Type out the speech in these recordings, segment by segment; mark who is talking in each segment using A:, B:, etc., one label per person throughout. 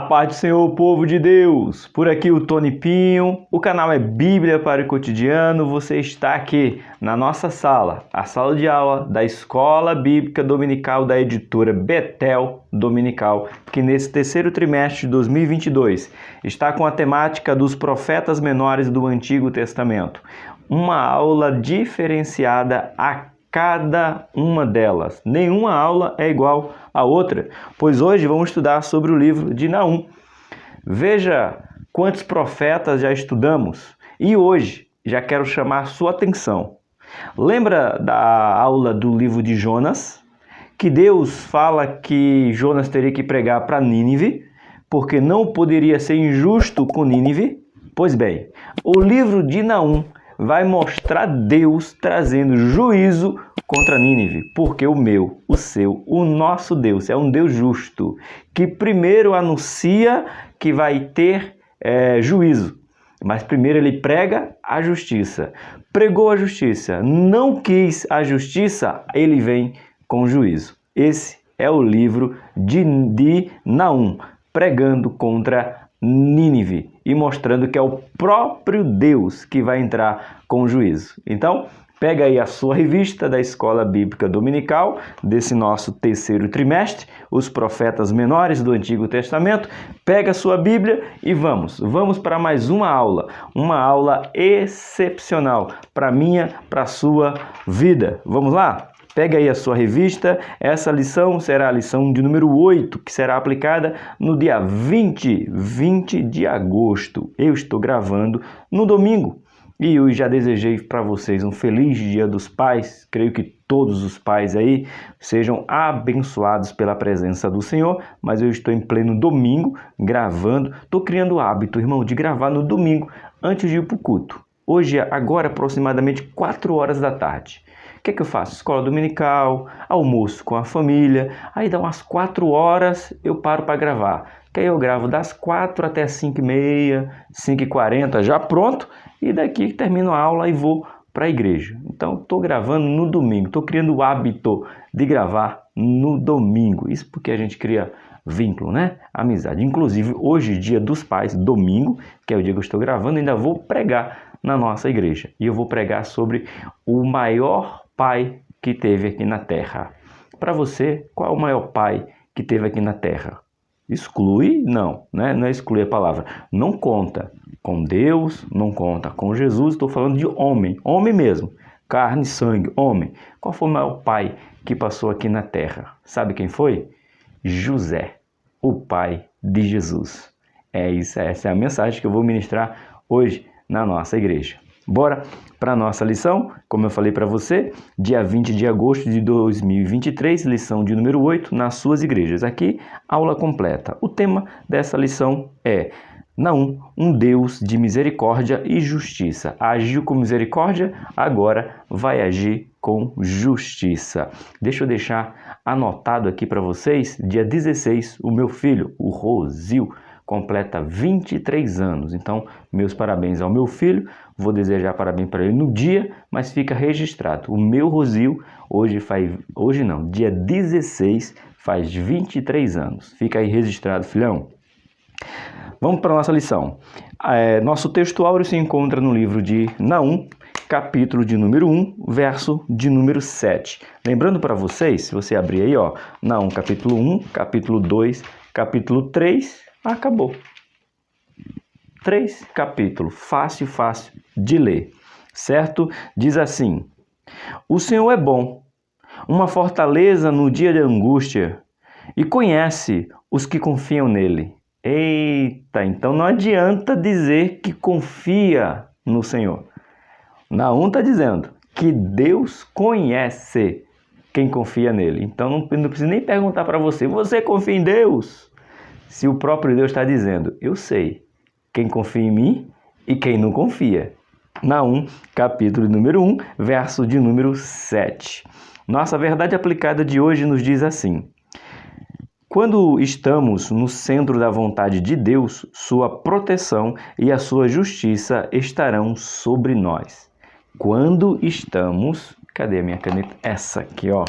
A: paz do Senhor, povo de Deus! Por aqui o Tony Pinho, o canal é Bíblia para o Cotidiano. Você está aqui na nossa sala, a sala de aula da Escola Bíblica Dominical da editora Betel Dominical, que nesse terceiro trimestre de 2022 está com a temática dos profetas menores do Antigo Testamento. Uma aula diferenciada a cada uma delas. Nenhuma aula é igual à outra, pois hoje vamos estudar sobre o livro de Naum. Veja quantos profetas já estudamos e hoje já quero chamar sua atenção. Lembra da aula do livro de Jonas? Que Deus fala que Jonas teria que pregar para Nínive, porque não poderia ser injusto com Nínive? Pois bem, o livro de Naum vai mostrar Deus trazendo juízo contra Nínive, porque o meu, o seu, o nosso Deus é um Deus justo, que primeiro anuncia que vai ter juízo, mas primeiro ele prega a justiça. Pregou a justiça, não quis a justiça, ele vem com juízo. Esse é o livro de Naum, pregando contra Nínive e mostrando que é o próprio Deus que vai entrar com juízo. Então, pega aí a sua revista da Escola Bíblica Dominical, desse nosso terceiro trimestre, os profetas menores do Antigo Testamento, pega a sua Bíblia e vamos para mais uma aula excepcional para minha, para a sua vida. Vamos lá? Pega aí a sua revista, essa lição será a lição de número 8, que será aplicada no dia 20 de agosto. Eu estou gravando no domingo e eu já desejei para vocês um feliz Dia dos Pais. Creio que todos os pais aí sejam abençoados pela presença do Senhor, mas eu estou em pleno domingo gravando. Estou criando o hábito, irmão, de gravar no domingo antes de ir para o culto. Hoje, agora, aproximadamente 4 horas da tarde. O que é que eu faço? Escola dominical, almoço com a família, aí dá umas 4 horas eu paro para gravar. Que aí eu gravo das 4 até 5h30, 5h40, já pronto, e daqui termino a aula e vou para a igreja. Então, estou gravando no domingo, estou criando o hábito de gravar no domingo. Isso porque a gente cria vínculo, né? Amizade. Inclusive, hoje, Dia dos Pais, domingo, que é o dia que eu estou gravando, ainda vou pregar na nossa igreja. E eu vou pregar sobre o maior pai que teve aqui na terra. Para você, qual é o maior pai que teve aqui na terra? Exclui? Não, né? Não é excluir a palavra. Não conta com Deus, não conta com Jesus. Estou falando de homem, homem mesmo. Carne, sangue, homem. Qual foi o maior pai que passou aqui na terra? Sabe quem foi? José, o pai de Jesus. Essa é a mensagem que eu vou ministrar hoje na nossa igreja. Bora para a nossa lição, como eu falei para você, dia 20 de agosto de 2023, lição de número 8, nas suas igrejas. Aqui, aula completa. O tema dessa lição é Naum, um Deus de misericórdia e justiça. Agiu com misericórdia, agora vai agir com justiça. Deixa eu deixar anotado aqui para vocês, dia 16, o meu filho, o Rosil, completa 23 anos. Então, meus parabéns ao meu filho. Vou desejar parabéns para ele no dia, mas fica registrado. O meu Rosil, dia 16, faz 23 anos. Fica aí registrado, filhão. Vamos para a nossa lição. Nosso texto áureo se encontra no livro de Naum, capítulo de número 1, verso de número 7. Lembrando para vocês, se você abrir aí, ó, Naum, capítulo 1, capítulo 2, capítulo 3, acabou. 3 capítulos, fácil de ler, certo? Diz assim: o Senhor é bom, uma fortaleza no dia de angústia, e conhece os que confiam nele. Eita, então não adianta dizer que confia no Senhor. Naum está dizendo que Deus conhece quem confia nele. Então não precisa nem perguntar para você, você confia em Deus? Se o próprio Deus está dizendo, eu sei quem confia em mim e quem não confia. Naum, capítulo número 1, verso de número 7. Nossa verdade aplicada de hoje nos diz assim: quando estamos no centro da vontade de Deus, sua proteção e a sua justiça estarão sobre nós. Quando estamos... Cadê a minha caneta? Essa aqui, ó.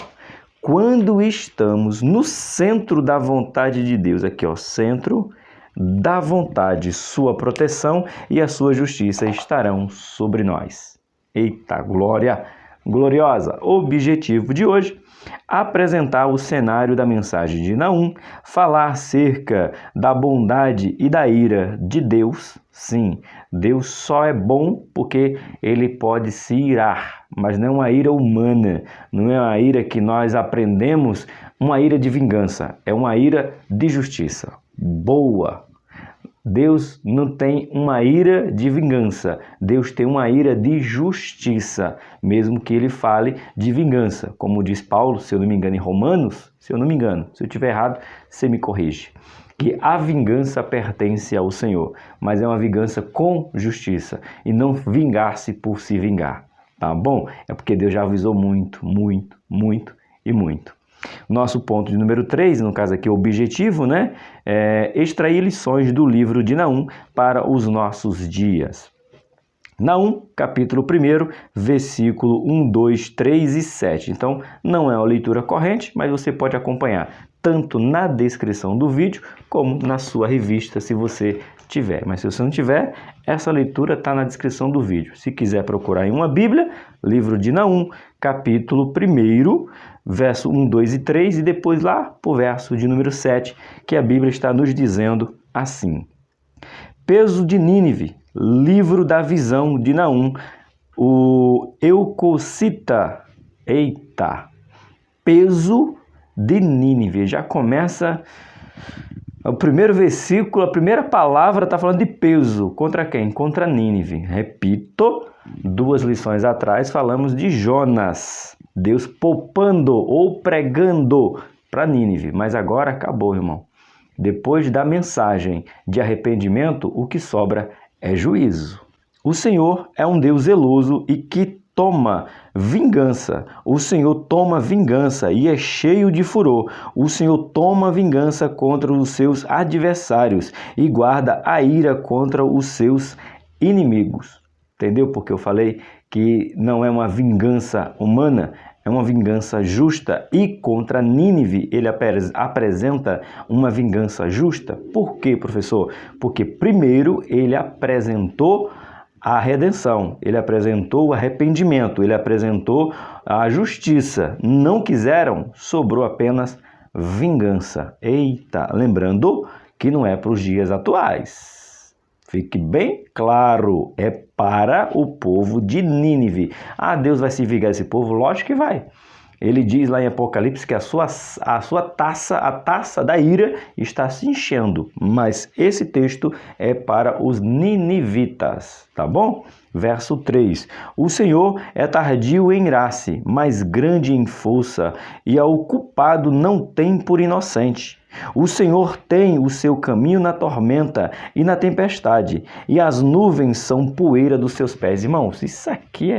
A: Quando estamos no centro da vontade de Deus, aqui ó, centro da vontade, sua proteção e a sua justiça estarão sobre nós. Eita glória gloriosa! Objetivo de hoje: apresentar o cenário da mensagem de Naum, falar acerca da bondade e da ira de Deus. Sim, Deus só é bom porque ele pode se irar, mas não é uma ira humana, não é uma ira que nós aprendemos, uma ira de vingança, é uma ira de justiça. Boa! Deus não tem uma ira de vingança, Deus tem uma ira de justiça, mesmo que ele fale de vingança. Como diz Paulo, se eu não me engano, em Romanos, se eu estiver errado, você me corrige, que a vingança pertence ao Senhor, mas é uma vingança com justiça e não vingar-se por se vingar, tá bom? É porque Deus já avisou muito, muito, muito e muito. Nosso ponto de número 3, no caso aqui o objetivo, né, é extrair lições do livro de Naum para os nossos dias. Naum, capítulo 1, versículo 1, 2, 3 e 7. Então, não é uma leitura corrente, mas você pode acompanhar tanto na descrição do vídeo, como na sua revista, se você tiver. Mas se você não tiver, essa leitura está na descrição do vídeo. Se quiser procurar em uma Bíblia, livro de Naum, capítulo 1, verso 1, 2 e 3, e depois lá para o verso de número 7, que a Bíblia está nos dizendo assim: Peso de Nínive, livro da visão de Naum, o Eucocita. Eita! Peso de Nínive. Já começa o primeiro versículo, a primeira palavra está falando de peso. Contra quem? Contra Nínive. Repito, 2 lições atrás falamos de Jonas, Deus poupando ou pregando para Nínive, mas agora acabou, irmão. Depois da mensagem de arrependimento, o que sobra é juízo. O Senhor é um Deus zeloso e que toma vingança. O Senhor toma vingança e é cheio de furor. O Senhor toma vingança contra os seus adversários e guarda a ira contra os seus inimigos. Entendeu? Porque eu falei que não é uma vingança humana, é uma vingança justa, e contra Nínive ele apresenta uma vingança justa. Por quê, professor? Porque primeiro ele apresentou a redenção, ele apresentou o arrependimento, ele apresentou a justiça. Não quiseram, sobrou apenas vingança. Eita, lembrando que não é para os dias atuais. Fique bem claro, é para o povo de Nínive. Ah, Deus vai se vingar desse povo? Lógico que vai. Ele diz lá em Apocalipse que a sua taça, a taça da ira, está se enchendo. Mas esse texto é para os ninivitas, tá bom? Verso 3. O Senhor é tardio em irar-se, mas grande em força, e ao culpado não tem por inocente. O Senhor tem o seu caminho na tormenta e na tempestade, e as nuvens são poeira dos seus pés. Irmãos, isso aqui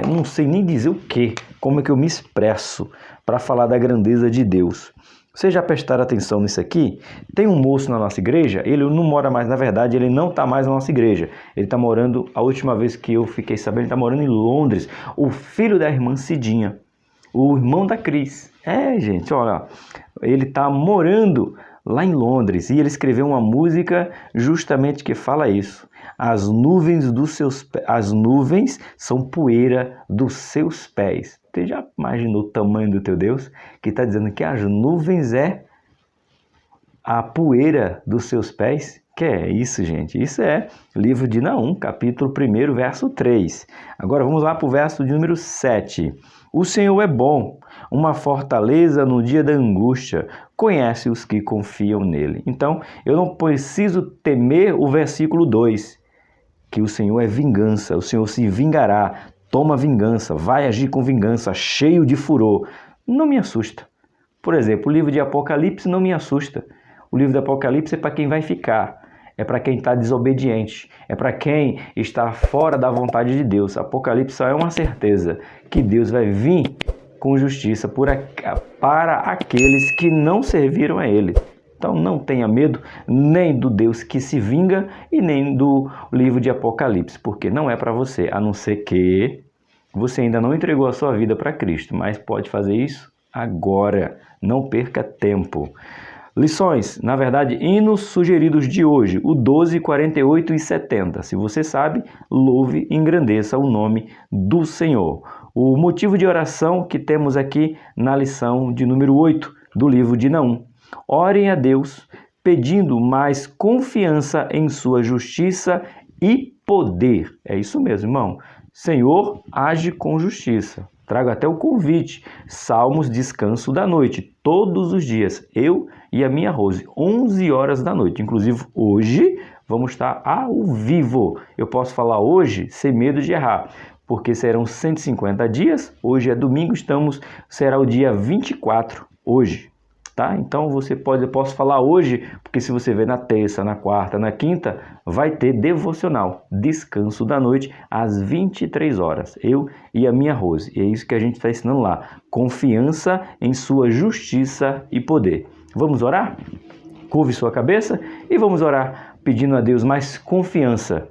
A: não sei nem dizer o que, como é que eu me expresso para falar da grandeza de Deus. Vocês já prestaram atenção nisso aqui? Tem um moço na nossa igreja, ele não mora mais, na verdade, ele não está mais na nossa igreja. Ele está morando, a última vez que eu fiquei sabendo, ele está morando em Londres. O filho da irmã Cidinha, o irmão da Cris. Gente, olha, ele está morando lá em Londres e ele escreveu uma música justamente que fala isso. As nuvens são poeira dos seus pés. Você já imaginou o tamanho do teu Deus? Que está dizendo que as nuvens é a poeira dos seus pés? Que é isso, gente? Isso é livro de Naum, capítulo 1, verso 3. Agora vamos lá para o verso de número 7. O Senhor é bom, uma fortaleza no dia da angústia, conhece os que confiam nele. Então, eu não preciso temer o versículo 2, que o Senhor é vingança, o Senhor se vingará, toma vingança, vai agir com vingança, cheio de furor. Não me assusta. Por exemplo, o livro de Apocalipse não me assusta. O livro de Apocalipse é para quem vai ficar. É para quem está desobediente, é para quem está fora da vontade de Deus. Apocalipse só é uma certeza, que Deus vai vir com justiça para aqueles que não serviram a Ele. Então não tenha medo nem do Deus que se vinga e nem do livro de Apocalipse, porque não é para você, a não ser que você ainda não entregou a sua vida para Cristo, mas pode fazer isso agora, não perca tempo. Lições, na verdade, hinos sugeridos de hoje, o 12, 48 e 70. Se você sabe, louve e engrandeça o nome do Senhor. O motivo de oração que temos aqui na lição de número 8 do livro de Naum. Orem a Deus, pedindo mais confiança em sua justiça e poder. É isso mesmo, irmão. Senhor, age com justiça. Trago até o convite. Salmos, descanso da noite, todos os dias. Eu e a minha Rose, 11 horas da noite. Inclusive, hoje vamos estar ao vivo. Eu posso falar hoje sem medo de errar, porque serão 150 dias. Hoje é domingo, será o dia 24, hoje. Tá? Então eu posso falar hoje, porque se você ver na terça, na quarta, na quinta, vai ter devocional, descanso da noite, às 23 horas, eu e a minha Rose. E é isso que a gente está ensinando lá, confiança em sua justiça e poder. Vamos orar? Curve sua cabeça e vamos orar pedindo a Deus mais confiança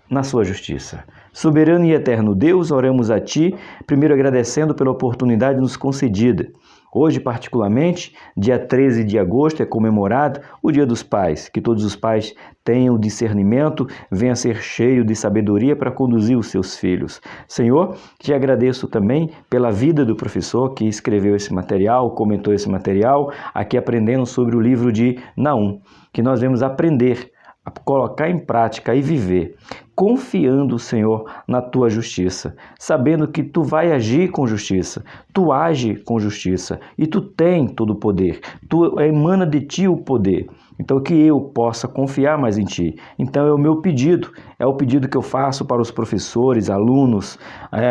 A: na sua justiça. Soberano e eterno Deus, oramos a Ti, primeiro agradecendo pela oportunidade nos concedida. Hoje, particularmente, dia 13 de agosto, é comemorado o Dia dos Pais. Que todos os pais tenham discernimento, venham a ser cheio de sabedoria para conduzir os seus filhos. Senhor, te agradeço também pela vida do professor que escreveu esse material, comentou esse material, aqui aprendendo sobre o livro de Naum, que nós vamos aprender a colocar em prática e viver, confiando, Senhor, na Tua justiça, sabendo que Tu vai agir com justiça, Tu age com justiça e Tu tem todo o poder, Tu emana de Ti o poder, então que eu possa confiar mais em Ti. Então é o meu pedido, é o pedido que eu faço para os professores, alunos,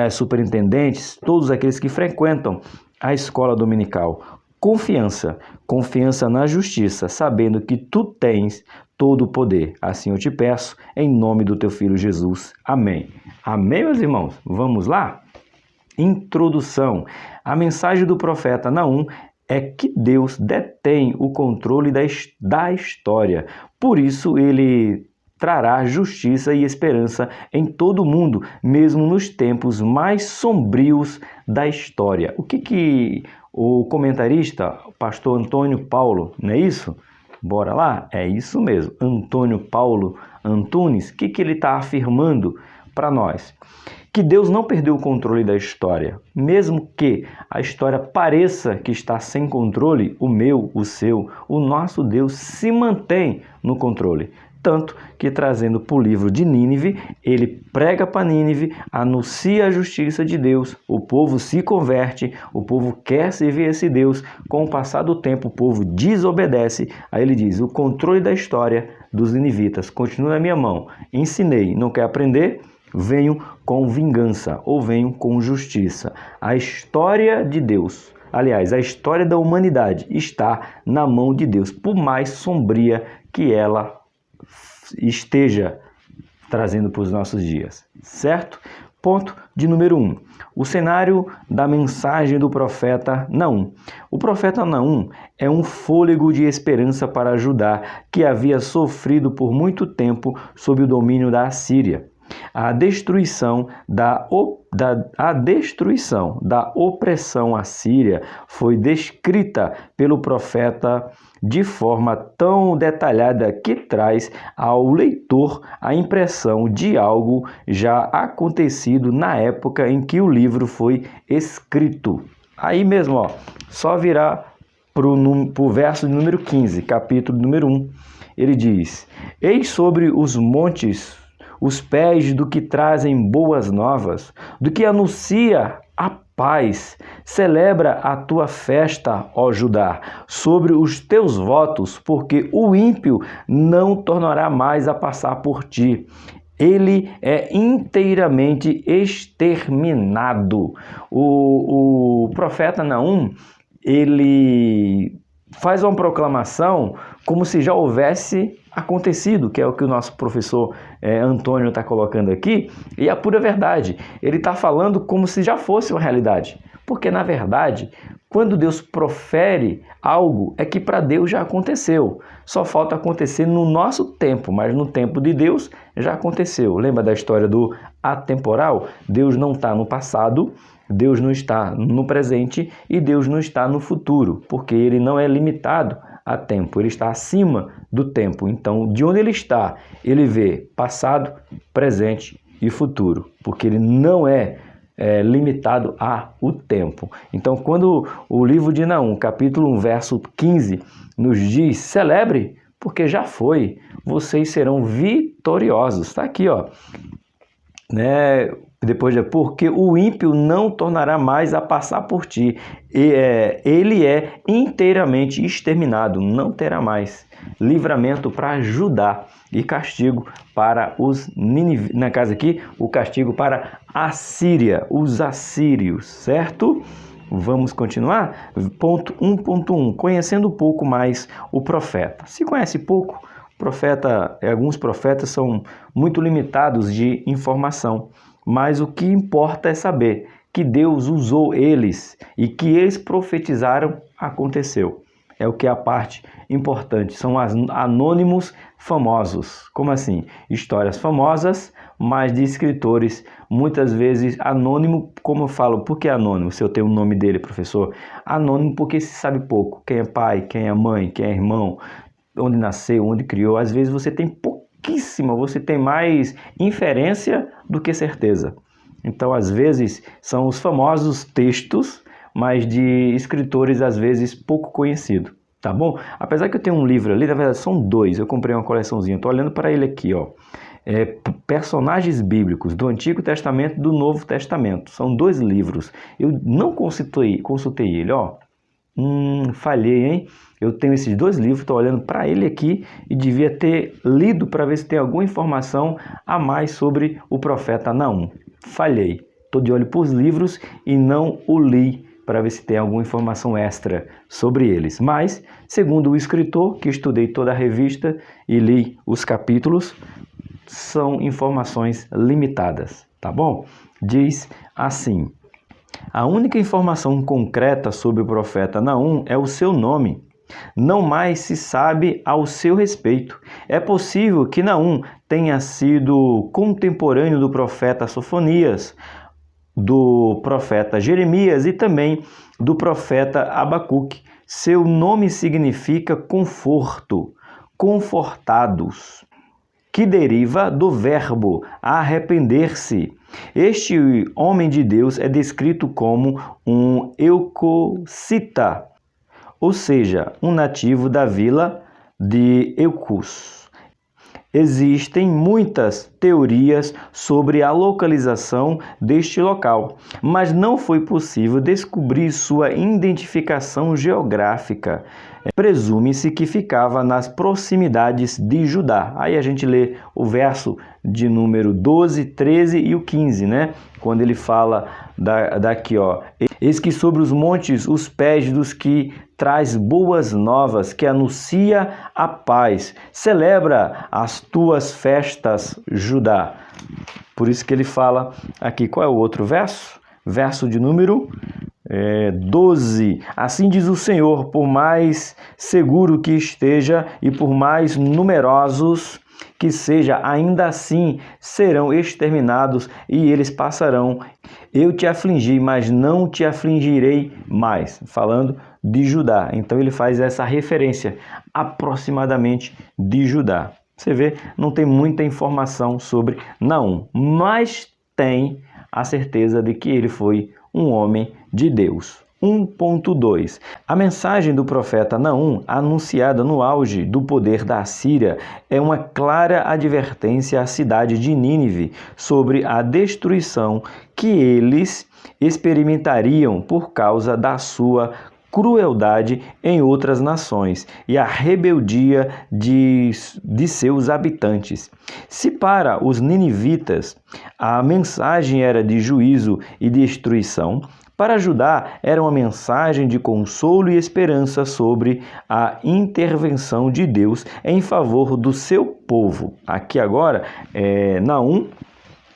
A: superintendentes, todos aqueles que frequentam a escola dominical. Confiança na justiça, sabendo que Tu tens todo o poder. Assim eu te peço, em nome do Teu Filho Jesus. Amém. Amém, meus irmãos? Vamos lá? Introdução. A mensagem do profeta Naum é que Deus detém o controle da história. Por isso, Ele trará justiça e esperança em todo o mundo, mesmo nos tempos mais sombrios da história. O que o comentarista, o pastor Antônio Paulo, não é isso? Bora lá? É isso mesmo. Antônio Paulo Antunes, o que ele está afirmando para nós? Que Deus não perdeu o controle da história. Mesmo que a história pareça que está sem controle, o meu, o seu, o nosso Deus se mantém no controle. Tanto que, trazendo para o livro de Nínive, ele prega para Nínive, anuncia a justiça de Deus, o povo se converte, o povo quer servir esse Deus. Com o passar do tempo, o povo desobedece. Aí ele diz, o controle da história dos ninivitas continua na minha mão. Ensinei, não quer aprender? Venho com vingança ou venho com justiça. A história de Deus, aliás, a história da humanidade está na mão de Deus, por mais sombria que ela esteja trazendo para os nossos dias, certo? Ponto de número 1. O cenário da mensagem do profeta Naum. O profeta Naum é um fôlego de esperança para Judá, que havia sofrido por muito tempo sob o domínio da Assíria. A destruição da opressão assíria foi descrita pelo profeta de forma tão detalhada que traz ao leitor a impressão de algo já acontecido na época em que o livro foi escrito. Aí mesmo, só virar para o verso de número 15, capítulo número 1. Ele diz, eis sobre os montes os pés do que trazem boas novas, do que anuncia a paz. Celebra a tua festa, ó Judá, sobre os teus votos, porque o ímpio não tornará mais a passar por ti. Ele é inteiramente exterminado. O profeta Naum, ele faz uma proclamação como se já houvesse acontecido, que é o que o nosso professor Antônio está colocando aqui, e é a pura verdade. Ele está falando como se já fosse uma realidade, porque na verdade, quando Deus profere algo, é que para Deus já aconteceu. Só falta acontecer no nosso tempo, mas no tempo de Deus já aconteceu. Lembra da história do atemporal? Deus não está no passado, Deus não está no presente e Deus não está no futuro, porque Ele não é limitado a tempo, ele está acima do tempo. Então, de onde ele está, ele vê passado, presente e futuro, porque ele não é limitado ao tempo. Então, quando o livro de Naum, capítulo 1, verso 15, nos diz: celebre, porque já foi, vocês serão vitoriosos. Está aqui, ó. Depois porque o ímpio não tornará mais a passar por ti. Ele é inteiramente exterminado, não terá mais livramento para Judá e castigo para os ninivitas. Na casa aqui, o castigo para a Síria, os assírios, certo? Vamos continuar? Ponto 1.1. Conhecendo um pouco mais o profeta. Se conhece pouco, alguns profetas são muito limitados de informação, mas o que importa é saber que Deus usou eles e que eles profetizaram aconteceu. É o que é a parte importante. São anônimos famosos. Como assim? Histórias famosas, mas de escritores, muitas vezes anônimo. Como eu falo, por que anônimo? Se eu tenho o nome dele, professor. Anônimo porque se sabe pouco. Quem é pai, quem é mãe, quem é irmão, onde nasceu, onde criou. Às vezes você tem pouquíssima, você tem mais inferência do que certeza. Então, às vezes, são os famosos textos, mas de escritores, às vezes, pouco conhecidos, tá bom? Apesar que eu tenho um livro ali, na verdade são dois, eu comprei uma coleçãozinha, estou olhando para ele aqui, ó. Personagens bíblicos do Antigo Testamento e do Novo Testamento. São dois livros. Eu não consultei ele, ó. Falhei, hein? Eu tenho esses dois livros, estou olhando para ele aqui e devia ter lido para ver se tem alguma informação a mais sobre o profeta Naum. Falhei. Estou de olho para os livros e não o li para ver se tem alguma informação extra sobre eles. Mas, segundo o escritor, que estudei toda a revista e li os capítulos, são informações limitadas, tá bom? Diz assim: a única informação concreta sobre o profeta Naum é o seu nome. Não mais se sabe ao seu respeito. É possível que Naum tenha sido contemporâneo do profeta Sofonias, do profeta Jeremias e também do profeta Abacuque. Seu nome significa conforto, confortados, que deriva do verbo arrepender-se. Este homem de Deus é descrito como um eucocita, ou seja, um nativo da vila de Eucus. Existem muitas teorias sobre a localização deste local, mas não foi possível descobrir sua identificação geográfica. Presume-se que ficava nas proximidades de Judá. Aí a gente lê o verso de número 12, 13 e o 15, né? Quando ele fala daqui, ó. Eis que sobre os montes os pés dos que traz boas novas, que anuncia a paz. Celebra as tuas festas, Judá. Por isso que ele fala aqui, qual é o outro verso? Verso de número 12. Assim diz o Senhor, por mais seguro que esteja e por mais numerosos que seja, ainda assim serão exterminados e eles passarão. Eu te afligi, mas não te afligirei mais. Falando de Judá. Então ele faz essa referência aproximadamente de Judá. Você vê, não tem muita informação sobre Naum, mas tem a certeza de que ele foi um homem de Deus. 1.2. A mensagem do profeta Naum, anunciada no auge do poder da Assíria, é uma clara advertência à cidade de Nínive sobre a destruição que eles experimentariam por causa da sua crueldade em outras nações e a rebeldia de seus habitantes. Se para os ninivitas a mensagem era de juízo e destruição, para Judá era uma mensagem de consolo e esperança sobre a intervenção de Deus em favor do seu povo. Aqui agora, Naum,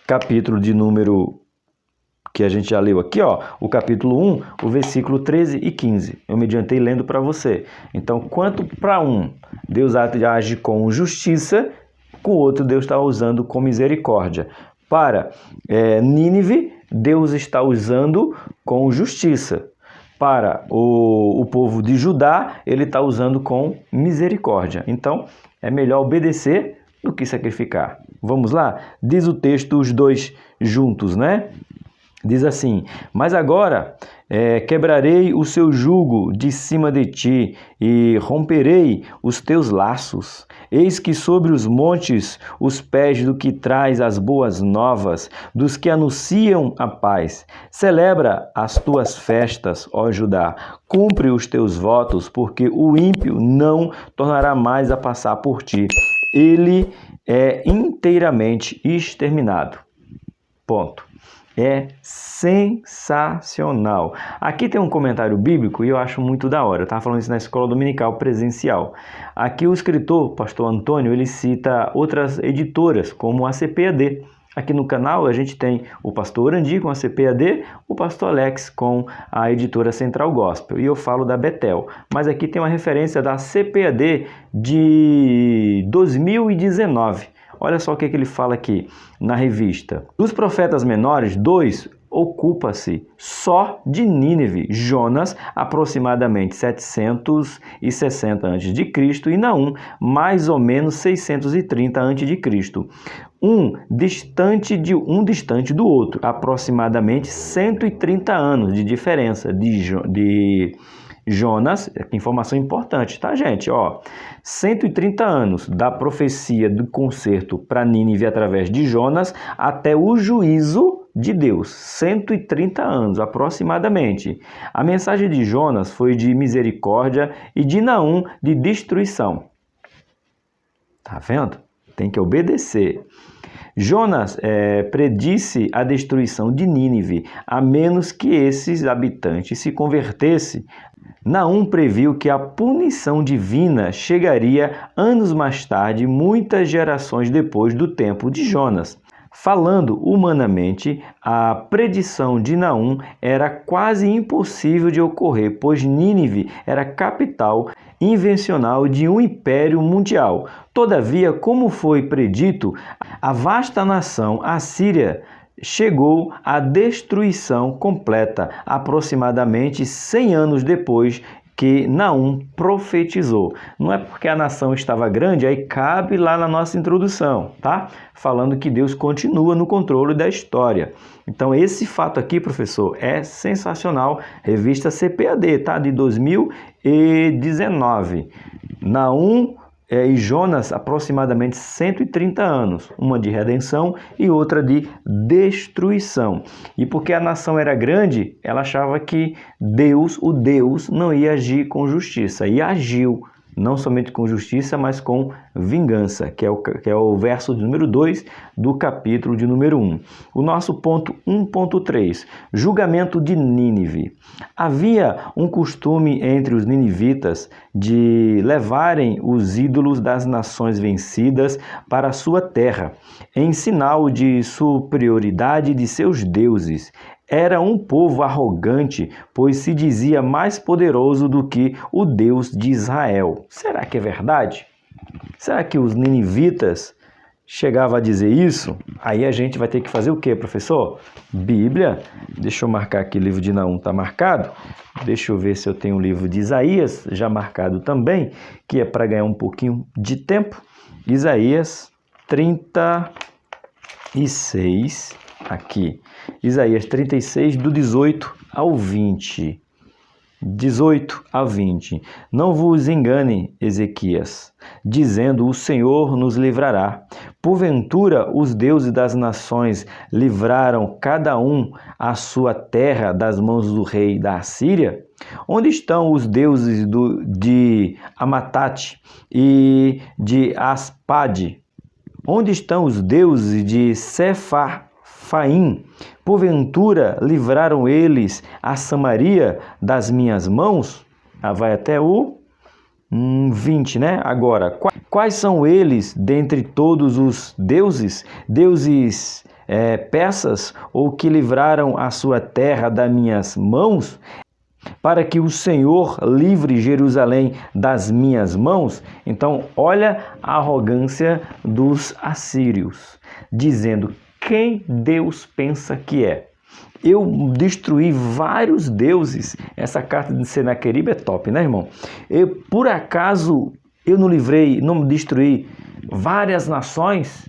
A: capítulo de número que a gente já leu aqui, ó, o capítulo 1, o versículo 13 e 15. Eu me adiantei lendo para você. Então, quanto para um, Deus age com justiça, com o outro Deus está usando com misericórdia. Para Nínive, Deus está usando com justiça. para o povo de Judá, ele está usando com misericórdia. Então, é melhor obedecer do que sacrificar. Vamos lá? Diz o texto, os dois juntos, né? Diz assim: mas agora quebrarei o seu jugo de cima de ti e romperei os teus laços. Eis que sobre os montes os pés do que traz as boas novas, dos que anunciam a paz. Celebra as tuas festas, ó Judá, cumpre os teus votos, porque o ímpio não tornará mais a passar por ti. Ele é inteiramente exterminado. Ponto. É sensacional. Aqui tem um comentário bíblico e eu acho muito da hora. Eu estava falando isso na escola dominical presencial. Aqui o escritor, pastor Antônio, ele cita outras editoras, como a CPAD. Aqui no canal a gente tem o pastor Orandi com a CPAD, o pastor Alex com a editora Central Gospel. E eu falo da Betel. Mas aqui tem uma referência da CPAD de 2019. Olha só o que ele fala aqui na revista. Dos profetas menores, 2 ocupa-se só de Nínive, Jonas, aproximadamente 760 a.C., e Naum, mais ou menos 630 a.C. Um distante do outro, aproximadamente 130 anos de diferença de Jonas, informação importante, tá, gente? 130 anos da profecia do concerto para Nínive através de Jonas até o juízo de Deus. 130 anos, aproximadamente. A mensagem de Jonas foi de misericórdia e de Naum de destruição. Tá vendo? Tem que obedecer. Jonas predisse a destruição de Nínive, a menos que esses habitantes se convertessem. Naum previu que a punição divina chegaria anos mais tarde, muitas gerações depois do tempo de Jonas. Falando humanamente, a predição de Naum era quase impossível de ocorrer, pois Nínive era capital invencional de um império mundial. Todavia, como foi predito, a vasta nação assíria chegou à destruição completa, aproximadamente 100 anos depois que Naum profetizou. Não é porque a nação estava grande, aí cabe lá na nossa introdução, tá? Falando que Deus continua no controle da história. Então esse fato aqui, professor, é sensacional. Revista CPAD, tá? De 2019. Naum e Jonas, aproximadamente 130 anos, uma de redenção e outra de destruição. E porque a nação era grande, ela achava que o Deus, não ia agir com justiça. E agiu, não somente com justiça, mas com vingança, que é o verso de número 2 do capítulo de número 1. O nosso ponto 1.3, julgamento de Nínive. Havia um costume entre os ninivitas de levarem os ídolos das nações vencidas para a sua terra, em sinal de superioridade de seus deuses. Era um povo arrogante, pois se dizia mais poderoso do que o Deus de Israel. Será que é verdade? Será que os ninivitas chegavam a dizer isso? Aí a gente vai ter que fazer o quê, professor? Bíblia. Deixa eu marcar aqui, o livro de Naum está marcado. Deixa eu ver se eu tenho o livro de Isaías já marcado também, que é para ganhar um pouquinho de tempo. Isaías 36, aqui. Isaías 36, do 18 ao 20. 18 a 20. Não vos engane, Ezequias, dizendo: o Senhor nos livrará. Porventura, os deuses das nações livraram cada um a sua terra das mãos do rei da Assíria? Onde estão os deuses de Amatate e de Aspade? Onde estão os deuses de Sepharvaim? Porventura livraram eles a Samaria das minhas mãos? Vai até o 20, né? Agora, quais são eles dentre todos os deuses? Deuses persas, ou que livraram a sua terra das minhas mãos? Para que o Senhor livre Jerusalém das minhas mãos? Então, olha a arrogância dos assírios, dizendo: quem Deus pensa que é? Eu destruí vários deuses. Essa carta de Senaqueribe é top, né, irmão? Por acaso eu não destruí várias nações?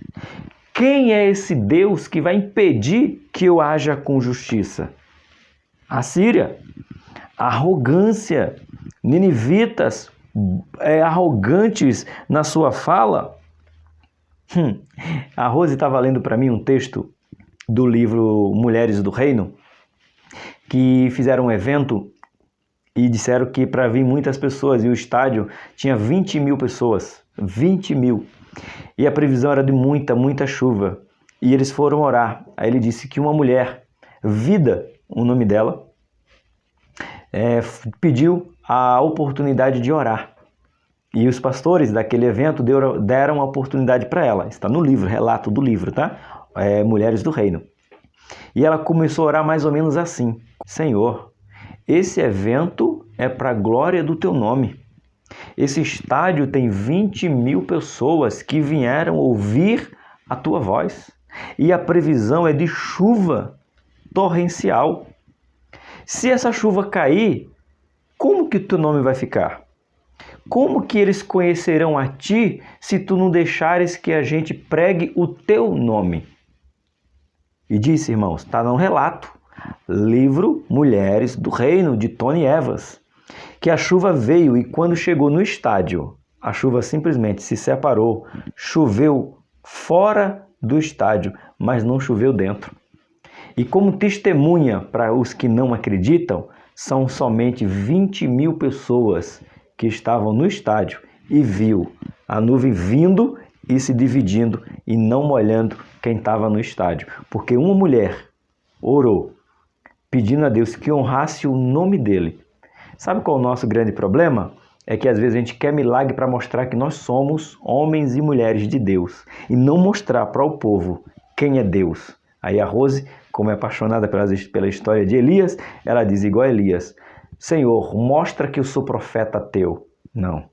A: Quem é esse Deus que vai impedir que eu haja com justiça? A Síria. Arrogância. Ninivitas arrogantes na sua fala. A Rose estava lendo para mim um texto do livro Mulheres do Reino, que fizeram um evento e disseram que para vir muitas pessoas, e o estádio tinha 20 mil pessoas, 20 mil, e a previsão era de muita chuva, e eles foram orar. Aí ele disse que uma mulher, Vida, o nome dela, pediu a oportunidade de orar, e os pastores daquele evento deram a oportunidade para ela. Está no livro, relato do livro, tá? Mulheres do Reino. E ela começou a orar mais ou menos assim: Senhor, esse evento é para a glória do teu nome. Esse estádio tem 20 mil pessoas que vieram ouvir a tua voz. E a previsão é de chuva torrencial. Se essa chuva cair, como que o teu nome vai ficar? Como que eles conhecerão a ti se tu não deixares que a gente pregue o teu nome? E disse, irmãos, está no relato, livro Mulheres do Reino, de Tony Evans, que a chuva veio e quando chegou no estádio, a chuva simplesmente se separou, choveu fora do estádio, mas não choveu dentro. E como testemunha para os que não acreditam, são somente 20 mil pessoas que estavam no estádio e viu a nuvem vindo e se dividindo e não molhando quem estava no estádio. Porque uma mulher orou pedindo a Deus que honrasse o nome dele. Sabe qual é o nosso grande problema? É que às vezes a gente quer milagre para mostrar que nós somos homens e mulheres de Deus e não mostrar para o povo quem é Deus. Aí a Rose, como é apaixonada pela história de Elias, ela diz igual a Elias: Senhor, mostra que eu sou profeta teu. Não,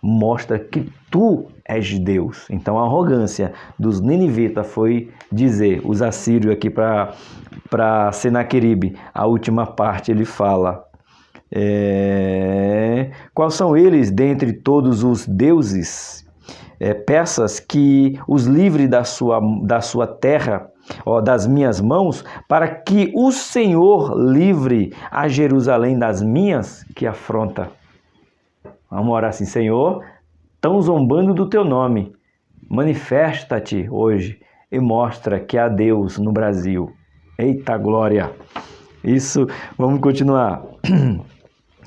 A: mostra que tu és Deus. Então a arrogância dos ninivitas foi dizer, os assírios aqui para Senaqueribe, a última parte ele fala, quais são eles dentre todos os deuses? Peças que os livre da sua terra, das minhas mãos, para que o Senhor livre a Jerusalém das minhas que afronta. Vamos orar assim: Senhor, estão zombando do teu nome. Manifesta-te hoje e mostra que há Deus no Brasil. Eita glória! Isso, vamos continuar.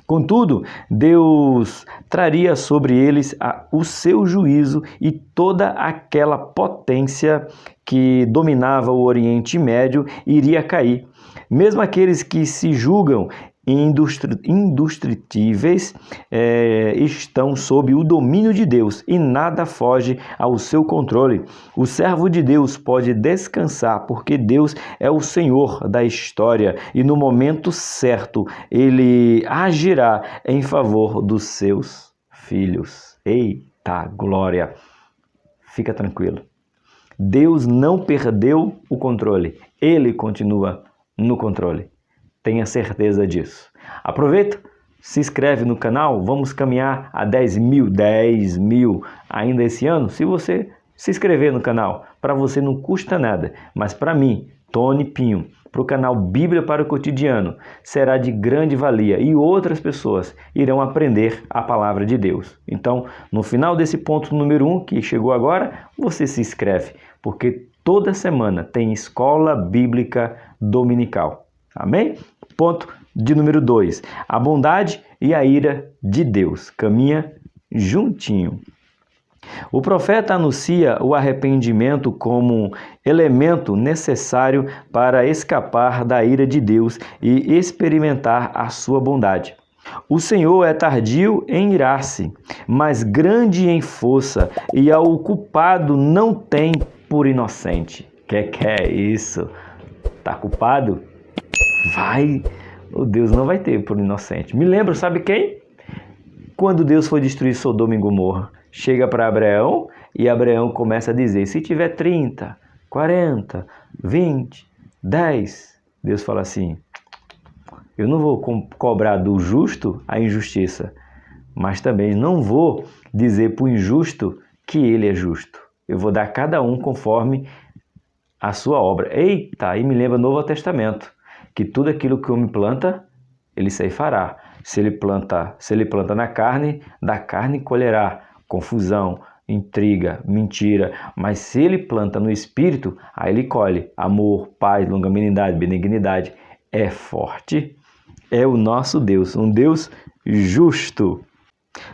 A: Contudo, Deus traria sobre eles o seu juízo e toda aquela potência que dominava o Oriente Médio iria cair. Mesmo aqueles que se julgam indestrutíveis estão sob o domínio de Deus e nada foge ao seu controle. O servo de Deus pode descansar porque Deus é o Senhor da história e no momento certo Ele agirá em favor dos seus filhos. Eita glória! Fica tranquilo. Deus não perdeu o controle. Ele continua no controle. Tenha certeza disso. Aproveita, se inscreve no canal, vamos caminhar a 10 mil ainda esse ano. Se você se inscrever no canal, para você não custa nada, mas para mim, Tony Pinho, para o canal Bíblia para o Cotidiano, será de grande valia e outras pessoas irão aprender a palavra de Deus. Então, no final desse ponto número 1 que chegou agora, você se inscreve, porque toda semana tem escola bíblica dominical. Amém? Ponto de número 2. A bondade e a ira de Deus. Caminha juntinho. O profeta anuncia o arrependimento como elemento necessário para escapar da ira de Deus e experimentar a sua bondade. O Senhor é tardio em irar-se, mas grande em força, e ao culpado não tem por inocente. Que é isso? Tá culpado? Vai, Deus não vai ter por inocente. Me lembro, sabe quem? Quando Deus foi destruir Sodoma e Gomorra, chega para Abraão e Abraão começa a dizer: se tiver 30, 40, 20, 10, Deus fala assim: eu não vou cobrar do justo a injustiça, mas também não vou dizer para o injusto que ele é justo. Eu vou dar a cada um conforme a sua obra. Eita, aí me lembra o Novo Testamento, que tudo aquilo que o homem planta, ele ceifará. Se ele planta na carne, da carne colherá confusão, intriga, mentira. Mas se ele planta no Espírito, aí ele colhe amor, paz, longanimidade, benignidade. É forte, é o nosso Deus, um Deus justo.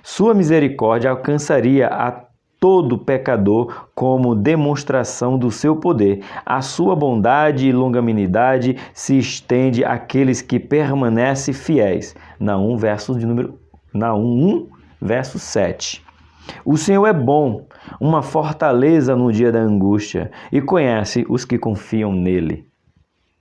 A: Sua misericórdia alcançaria a todo pecador como demonstração do seu poder. A sua bondade e longanimidade se estende àqueles que permanecem fiéis. Naum 1, verso 7. O Senhor é bom, uma fortaleza no dia da angústia, e conhece os que confiam nele.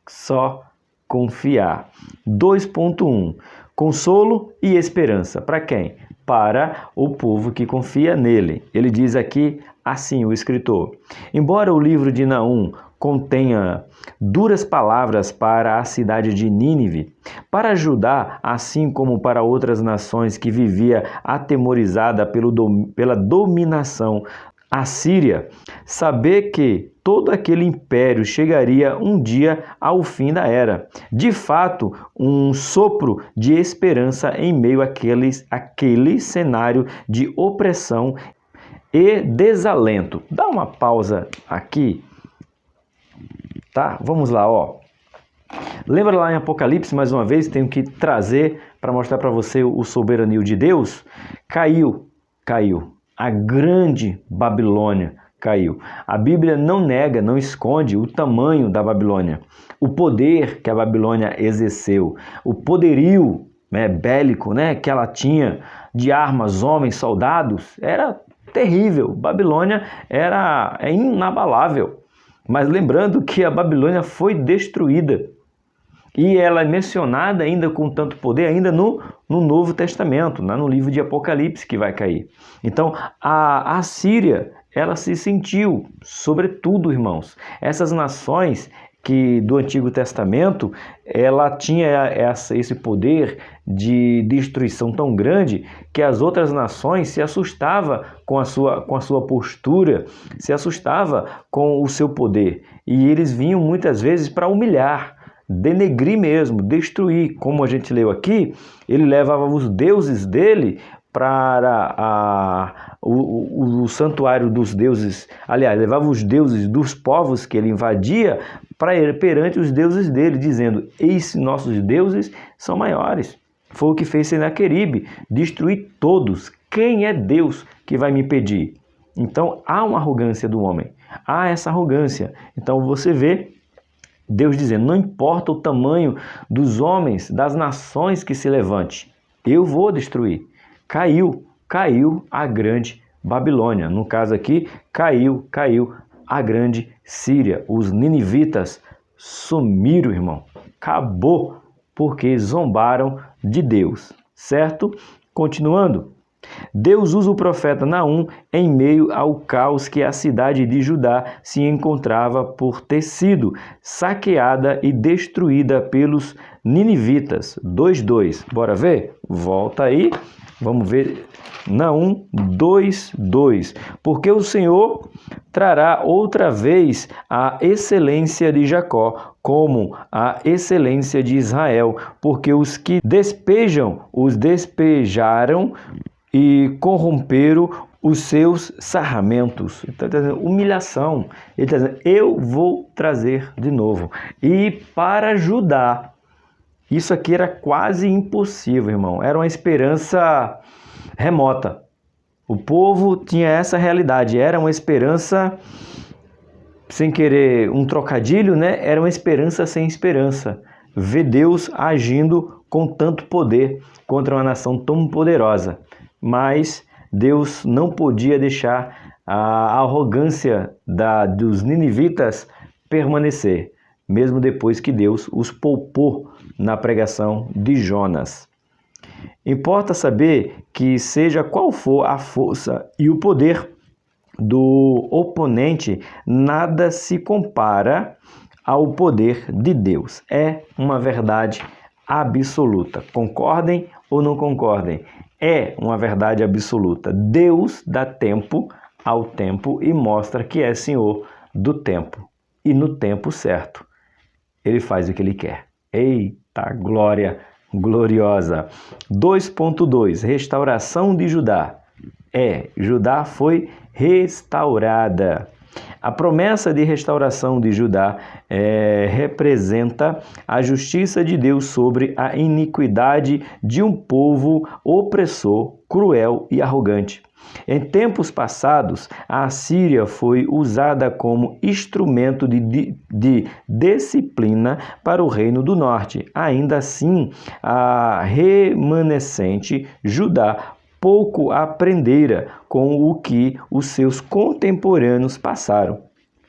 A: Só confiar. 2.1. Consolo e esperança. Para quem? Para o povo que confia nele. Ele diz aqui assim, o escritor: embora o livro de Naum contenha duras palavras para a cidade de Nínive, para Judá, assim como para outras nações que vivia atemorizada pela dominação assíria, saber que todo aquele império chegaria um dia ao fim da era. De fato, um sopro de esperança em meio àquele cenário de opressão e desalento. Dá uma pausa aqui, tá? Vamos lá, ó. Lembra lá em Apocalipse, mais uma vez, tenho que trazer para mostrar para você o soberanio de Deus? Caiu. A grande Babilônia caiu. A Bíblia não nega, não esconde o tamanho da Babilônia, o poder que a Babilônia exerceu, o poderio bélico que ela tinha de armas, homens, soldados, era terrível. Babilônia é inabalável. Mas lembrando que a Babilônia foi destruída. E ela é mencionada ainda com tanto poder, ainda no Novo Testamento, no livro de Apocalipse, que vai cair. Então, a Assíria, ela se sentiu, sobretudo, irmãos, essas nações que do Antigo Testamento, ela tinha esse poder de destruição tão grande que as outras nações se assustavam com a sua postura, se assustavam com o seu poder. E eles vinham muitas vezes para humilhar, denegrir mesmo, destruir. Como a gente leu aqui, ele levava os deuses dele para o santuário dos deuses, aliás, levava os deuses dos povos que ele invadia perante os deuses dele, dizendo: eis, nossos deuses são maiores. Foi o que fez Senaqueribe, destruir todos. Quem é Deus que vai me impedir? Então há uma arrogância do homem, há essa arrogância. Então você vê Deus dizendo: não importa o tamanho dos homens, das nações que se levante, eu vou destruir. Caiu a grande Babilônia. No caso aqui, caiu a grande Síria. Os ninivitas sumiram, irmão. Acabou, porque zombaram de Deus, certo? Continuando. Deus usa o profeta Naum em meio ao caos que a cidade de Judá se encontrava por ter sido saqueada e destruída pelos ninivitas. 2:2. Bora ver? Volta aí. Vamos ver Naum 2:2. Porque o Senhor trará outra vez a excelência de Jacó, como a excelência de Israel, porque os que despejam os despejaram e corromperam os seus sarramentos. Ele está dizendo humilhação. Ele está dizendo: eu vou trazer de novo. E para Judá, isso aqui era quase impossível, irmão. Era uma esperança remota. O povo tinha essa realidade. Era uma esperança, sem querer um trocadilho, Era uma esperança sem esperança. Ver Deus agindo com tanto poder contra uma nação tão poderosa. Mas Deus não podia deixar a arrogância dos ninivitas permanecer, mesmo depois que Deus os poupou na pregação de Jonas. Importa saber que, seja qual for a força e o poder do oponente, nada se compara ao poder de Deus. É uma verdade absoluta. Concordem ou não concordem? É uma verdade absoluta. Deus dá tempo ao tempo e mostra que é Senhor do tempo. E no tempo certo, Ele faz o que Ele quer. Eita, glória gloriosa! 2.2, restauração de Judá. Judá foi restaurada. A promessa de restauração de Judá representa a justiça de Deus sobre a iniquidade de um povo opressor, cruel e arrogante. Em tempos passados, a Assíria foi usada como instrumento de disciplina para o Reino do Norte. Ainda assim, a remanescente Judá pouco aprendera com o que os seus contemporâneos passaram.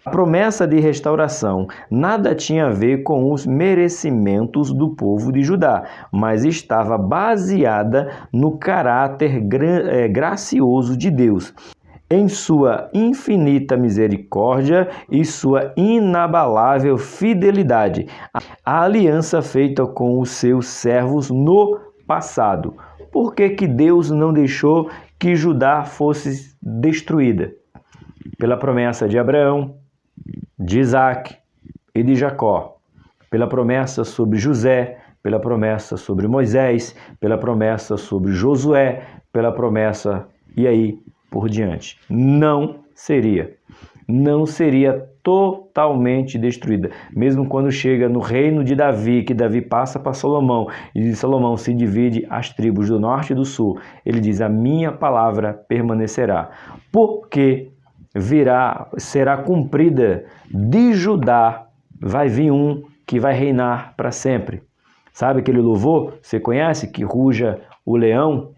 A: A promessa de restauração nada tinha a ver com os merecimentos do povo de Judá, mas estava baseada no caráter gracioso de Deus, em sua infinita misericórdia e sua inabalável fidelidade. A aliança feita com os seus servos no passado. Por que Deus não deixou que Judá fosse destruída? Pela promessa de Abraão, de Isaac e de Jacó, pela promessa sobre José, pela promessa sobre Moisés, pela promessa sobre Josué, pela promessa e aí por diante. Não seria totalmente destruída. Mesmo quando chega no reino de Davi, que Davi passa para Salomão, e de Salomão se divide as tribos do norte e do sul, ele diz: a minha palavra permanecerá, porque será cumprida de Judá, vai vir um que vai reinar para sempre. Sabe aquele louvor? Você conhece? Que ruja o leão,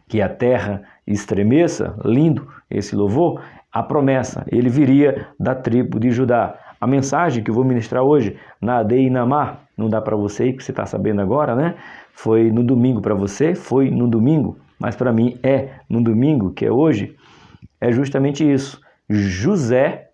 A: que a terra estremeça? Lindo esse louvor. A promessa, ele viria da tribo de Judá. A mensagem que eu vou ministrar hoje, Nadei e Namar, não dá para você aí, que você está sabendo agora, né? Foi no domingo para você, foi no domingo, mas para mim é no domingo, que é hoje. É justamente isso. José,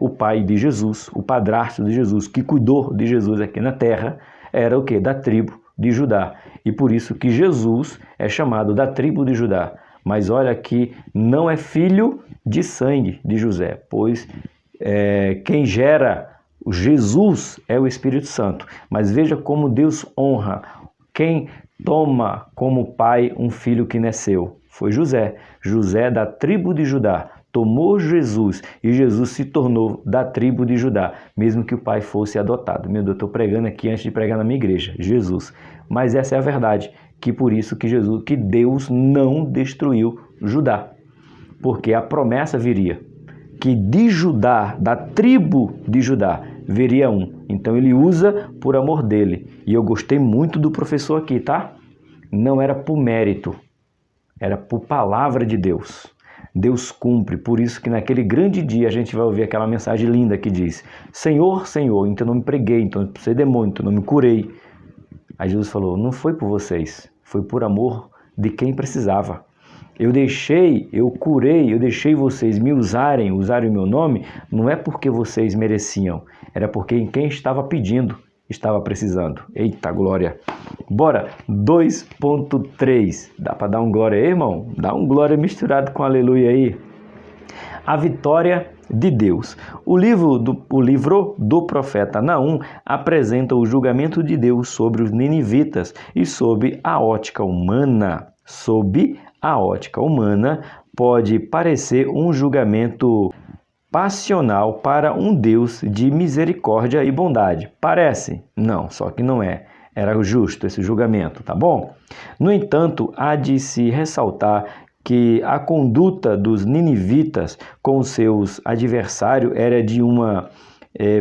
A: o pai de Jesus, o padrasto de Jesus, que cuidou de Jesus aqui na terra, era o quê? Da tribo de Judá. E por isso que Jesus é chamado da tribo de Judá. Mas olha que não é filho de sangue de José, pois quem gera Jesus é o Espírito Santo. Mas veja como Deus honra quem toma como pai um filho que nasceu. Foi José. José da tribo de Judá tomou Jesus e Jesus se tornou da tribo de Judá, mesmo que o pai fosse adotado. Meu Deus, eu estou pregando aqui antes de pregar na minha igreja, Jesus. Mas essa é a verdade, que por isso que Deus não destruiu Judá, porque a promessa viria, que de Judá, da tribo de Judá, viria um. Então ele usa por amor dele. E eu gostei muito do professor aqui, tá? Não era por mérito, era por palavra de Deus. Deus cumpre, por isso que naquele grande dia a gente vai ouvir aquela mensagem linda que diz: Senhor, Senhor, então não me preguei, então não sei demônio, então não me curei. Aí Jesus falou: não foi por vocês, foi por amor de quem precisava. Eu curei, eu deixei vocês me usarem o meu nome, não é porque vocês mereciam, era porque quem estava pedindo estava precisando. Eita glória! Bora, 2.3. Dá para dar um glória aí, irmão? Dá um glória misturado com aleluia aí. A vitória de Deus. O livro do profeta Naum apresenta o julgamento de Deus sobre os ninivitas e sob a ótica humana. Sob a ótica humana, pode parecer um julgamento passional para um Deus de misericórdia e bondade. Parece? Não, só que não é. Era justo esse julgamento, tá bom? No entanto, há de se ressaltar que a conduta dos ninivitas com seus adversários era de uma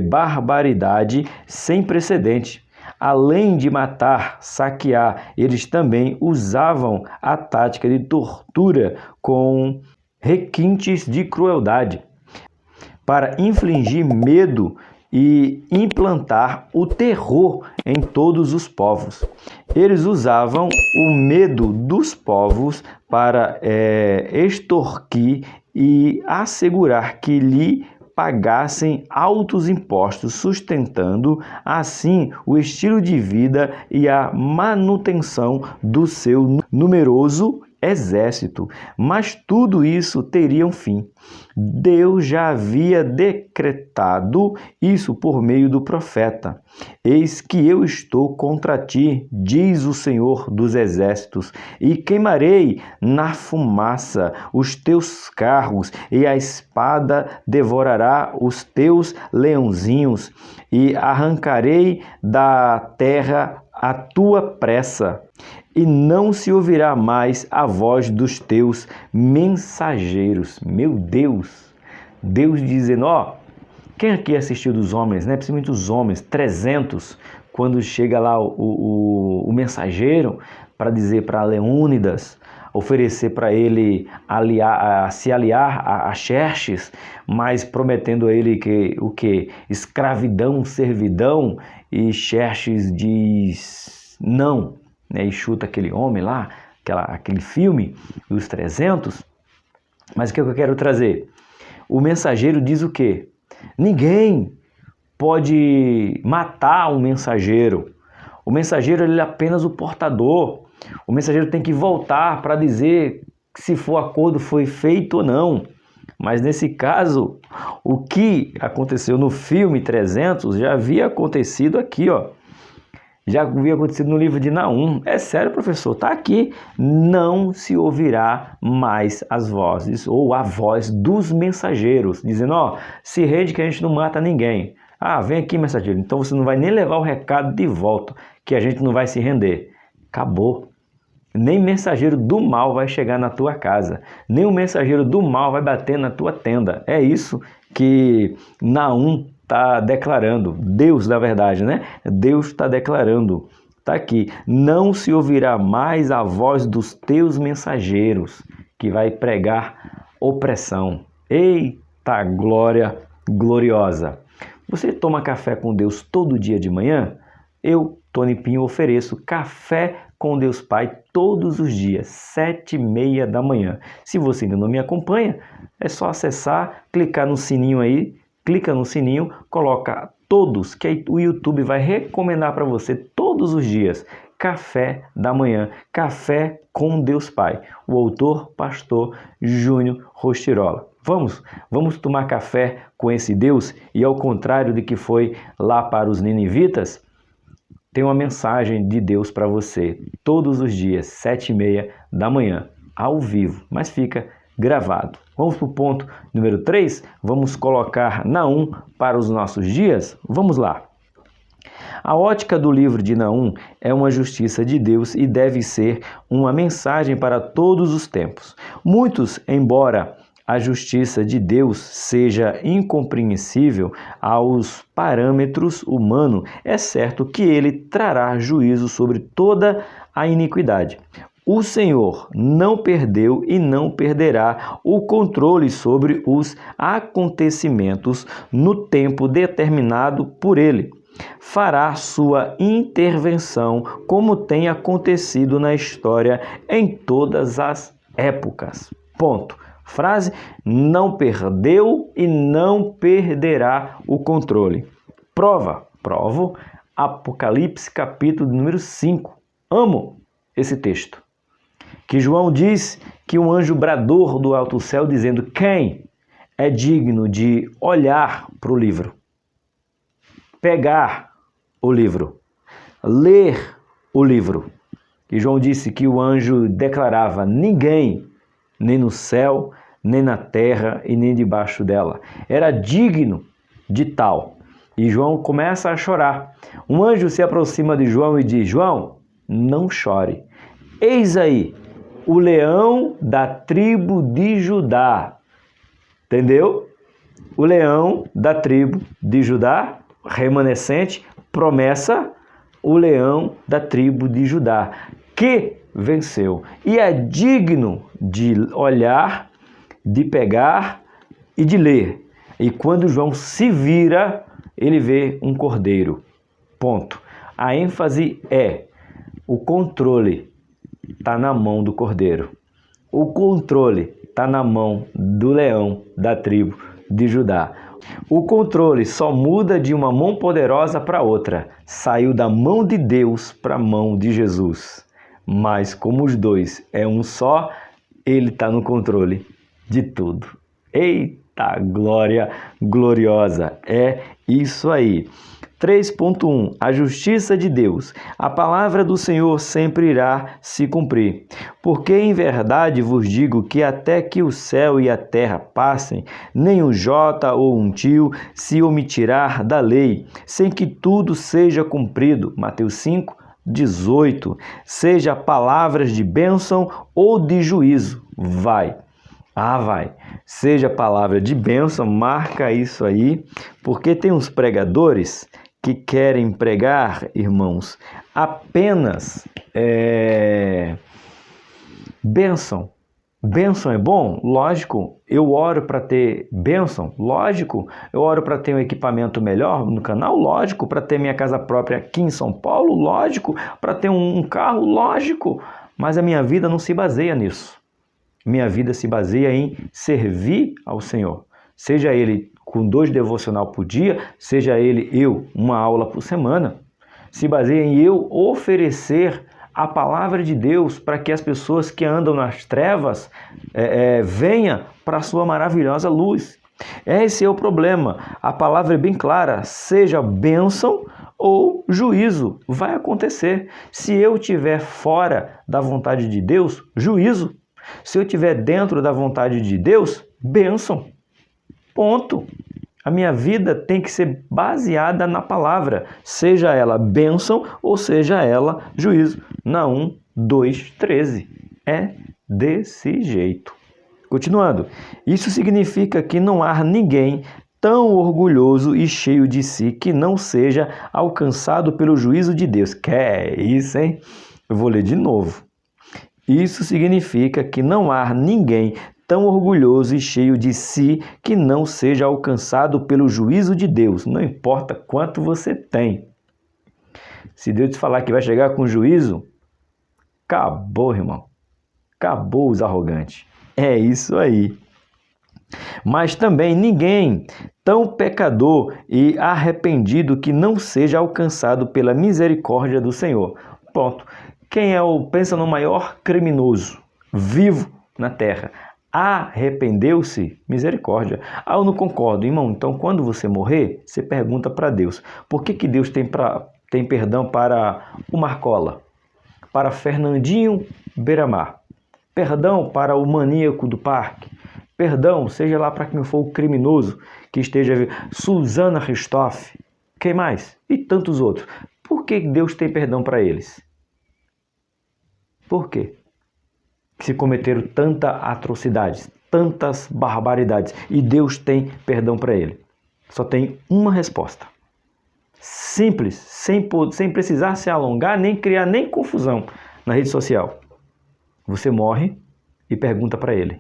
A: barbaridade sem precedente. Além de matar, saquear, eles também usavam a tática de tortura com requintes de crueldade para infligir medo e implantar o terror em todos os povos. Eles usavam o medo dos povos para extorquir e assegurar que lhe pagassem altos impostos, sustentando assim o estilo de vida e a manutenção do seu numeroso exército. Mas tudo isso teria um fim. Deus já havia decretado isso por meio do profeta. Eis que eu estou contra ti, diz o Senhor dos Exércitos, e queimarei na fumaça os teus carros, e a espada devorará os teus leãozinhos, e arrancarei da terra a tua pressa, e não se ouvirá mais a voz dos teus mensageiros. Meu Deus! Deus dizendo, quem aqui assistiu dos homens, né? Principalmente os homens, 300, quando chega lá o mensageiro para dizer para Leônidas, oferecer para ele se aliar a Xerxes, mas prometendo a ele que o que? Escravidão, servidão, e Xerxes diz não, né? E chuta aquele homem lá, aquele filme dos 300. Mas o que eu quero trazer? O mensageiro diz o quê? Ninguém pode matar um mensageiro. O mensageiro ele é apenas o portador. O mensageiro tem que voltar para dizer se o acordo foi feito ou não. Mas nesse caso, o que aconteceu no filme 300 já havia acontecido aqui, Já havia acontecido no livro de Naum. É sério, professor, está aqui. Não se ouvirá mais as vozes ou a voz dos mensageiros, dizendo, se rende que a gente não mata ninguém. Vem aqui, mensageiro. Então você não vai nem levar o recado de volta, que a gente não vai se render. Acabou. Nem mensageiro do mal vai chegar na tua casa. Nem o mensageiro do mal vai bater na tua tenda. É isso que Naum está declarando. Deus, na verdade, né? Deus está declarando. Está aqui. Não se ouvirá mais a voz dos teus mensageiros, que vai pregar opressão. Eita glória gloriosa! Você toma café com Deus todo dia de manhã? Eu, Tony Pinho, ofereço café com Deus Pai todos os dias, 7h30 da manhã. Se você ainda não me acompanha, é só acessar, clicar no sininho aí, clica no sininho, coloca todos, que aí o YouTube vai recomendar para você todos os dias. Café da manhã, café com Deus Pai. O autor, pastor Júnior Rostirola. Vamos tomar café com esse Deus? E ao contrário de que foi lá para os ninivitas, tem uma mensagem de Deus para você todos os dias, 7h30 da manhã, ao vivo, mas fica gravado. Vamos para o ponto número 3? Vamos colocar Naum para os nossos dias? Vamos lá. A ótica do livro de Naum é uma justiça de Deus e deve ser uma mensagem para todos os tempos. Muitos, embora a justiça de Deus seja incompreensível aos parâmetros humanos, é certo que ele trará juízo sobre toda a iniquidade. O Senhor não perdeu e não perderá o controle sobre os acontecimentos no tempo determinado por ele. Fará sua intervenção como tem acontecido na história em todas as épocas. Ponto. Frase: não perdeu e não perderá o controle. Provo, Apocalipse capítulo número 5. Amo esse texto. Que João diz que um anjo bradou do alto céu dizendo: quem é digno de olhar para o livro, pegar o livro, ler o livro. E João disse que o anjo declarava: ninguém, nem no céu, nem na terra e nem debaixo dela, era digno de tal. E João começa a chorar. Um anjo se aproxima de João e diz: João, não chore. Eis aí o leão da tribo de Judá. Entendeu? O leão da tribo de Judá, remanescente, promessa, o leão da tribo de Judá, que venceu. E é digno de olhar, de pegar e de ler. E quando João se vira, ele vê um cordeiro. Ponto. A ênfase é: o controle está na mão do cordeiro. O controle está na mão do leão da tribo de Judá. O controle só muda de uma mão poderosa para outra. Saiu da mão de Deus para a mão de Jesus. Mas como os dois é um só, ele está no controle de tudo. Eita glória gloriosa! É isso aí. 3.1. A justiça de Deus. A palavra do Senhor sempre irá se cumprir. Porque em verdade vos digo que até que o céu e a terra passem, nem um jota ou um tio se omitirá da lei, sem que tudo seja cumprido. Mateus 5:18. Seja palavras de bênção ou de juízo. Vai. Vai. Seja palavra de bênção, marca isso aí, porque tem uns pregadores que querem pregar, irmãos, apenas bênção. Bênção é bom? Lógico. Eu oro para ter bênção? Lógico. Eu oro para ter um equipamento melhor no canal? Lógico. Para ter minha casa própria aqui em São Paulo? Lógico. Para ter um carro? Lógico. Mas a minha vida não se baseia nisso. Minha vida se baseia em servir ao Senhor. Seja Ele com 2 devocional por dia, seja Ele uma aula por semana. Se baseia em eu oferecer a palavra de Deus para que as pessoas que andam nas trevas venham para a sua maravilhosa luz. Esse é o problema. A palavra é bem clara, seja bênção ou juízo. Vai acontecer. Se eu estiver fora da vontade de Deus, juízo. Se eu estiver dentro da vontade de Deus, bênção. Ponto. A minha vida tem que ser baseada na palavra, seja ela bênção ou seja ela juízo. Naum 2:13. É desse jeito. Continuando. Isso significa que não há ninguém tão orgulhoso e cheio de si que não seja alcançado pelo juízo de Deus. Que é isso, hein? Eu vou ler de novo. Isso significa que não há ninguém tão orgulhoso e cheio de si que não seja alcançado pelo juízo de Deus. Não importa quanto você tem. Se Deus te falar que vai chegar com juízo, acabou, irmão. Acabou os arrogantes. É isso aí. Mas também ninguém tão pecador e arrependido que não seja alcançado pela misericórdia do Senhor. Ponto. Quem pensa no maior criminoso vivo na terra? Arrependeu-se? Misericórdia. Eu não concordo, irmão. Então, quando você morrer, você pergunta para Deus. Por que Deus tem perdão para o Marcola? Para Fernandinho Beiramar? Perdão para o maníaco do parque? Perdão, seja lá para quem for o criminoso que esteja vivo. Suzana Ristoff? Quem mais? E tantos outros. Por que Deus tem perdão para eles? Por quê? Se cometeram tantas atrocidades, tantas barbaridades, e Deus tem perdão para ele. Só tem uma resposta. Simples, sem precisar se alongar, nem criar nem confusão na rede social. Você morre e pergunta para ele.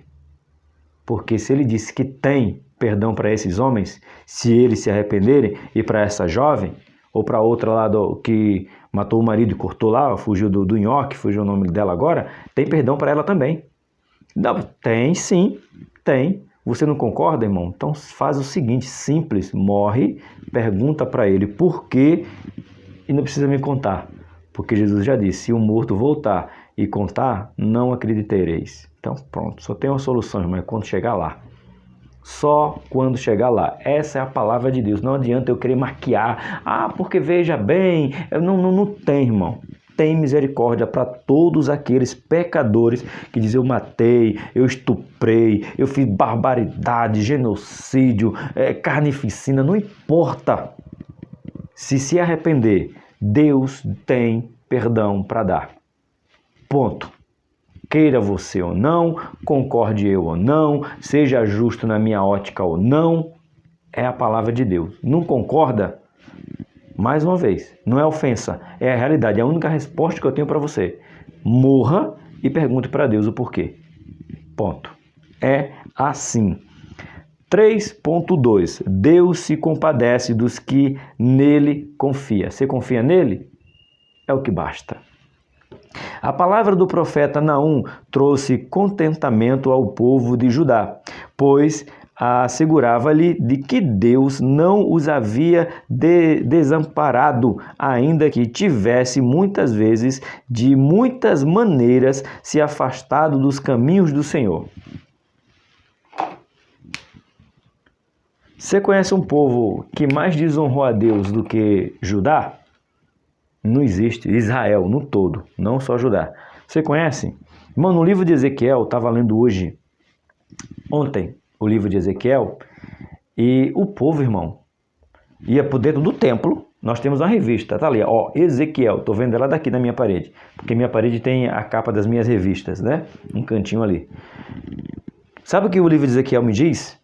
A: Porque se ele disse que tem perdão para esses homens, se eles se arrependerem, e para essa jovem, ou para outra lá que matou o marido e cortou lá, fugiu do nhoque, fugiu o nome dela agora, tem perdão para ela também. Não, tem sim, tem. Você não concorda, irmão? Então faz o seguinte, simples, morre, pergunta para ele por quê e não precisa me contar. Porque Jesus já disse, se o morto voltar e contar, não acreditareis. Então pronto, só tem uma solução, irmão, é quando chegar lá. Só quando chegar lá. Essa é a palavra de Deus. Não adianta eu querer maquiar. Porque veja bem. Não tem, irmão. Tem misericórdia para todos aqueles pecadores que dizem eu matei, eu estuprei, eu fiz barbaridade, genocídio, carnificina. Não importa. Se arrepender, Deus tem perdão para dar. Ponto. Queira você ou não, concorde eu ou não, seja justo na minha ótica ou não, é a palavra de Deus. Não concorda? Mais uma vez, não é ofensa, é a realidade. É a única resposta que eu tenho para você. Morra e pergunte para Deus o porquê. Ponto. É assim. 3.2. Deus se compadece dos que nele confia. Você confia nele? É o que basta. A palavra do profeta Naum trouxe contentamento ao povo de Judá, pois assegurava-lhe de que Deus não os havia desamparado, ainda que tivesse muitas vezes, de muitas maneiras, se afastado dos caminhos do Senhor. Você conhece um povo que mais desonrou a Deus do que Judá? Não existe. Israel, no todo, não só Judá. Você conhece? Irmão, no livro de Ezequiel, estava lendo ontem, o livro de Ezequiel, e o povo, irmão, ia por dentro do templo. Nós temos uma revista, tá ali, ó, Ezequiel, tô vendo ela daqui na minha parede, porque minha parede tem a capa das minhas revistas, né? Um cantinho ali. Sabe o que o livro de Ezequiel me diz?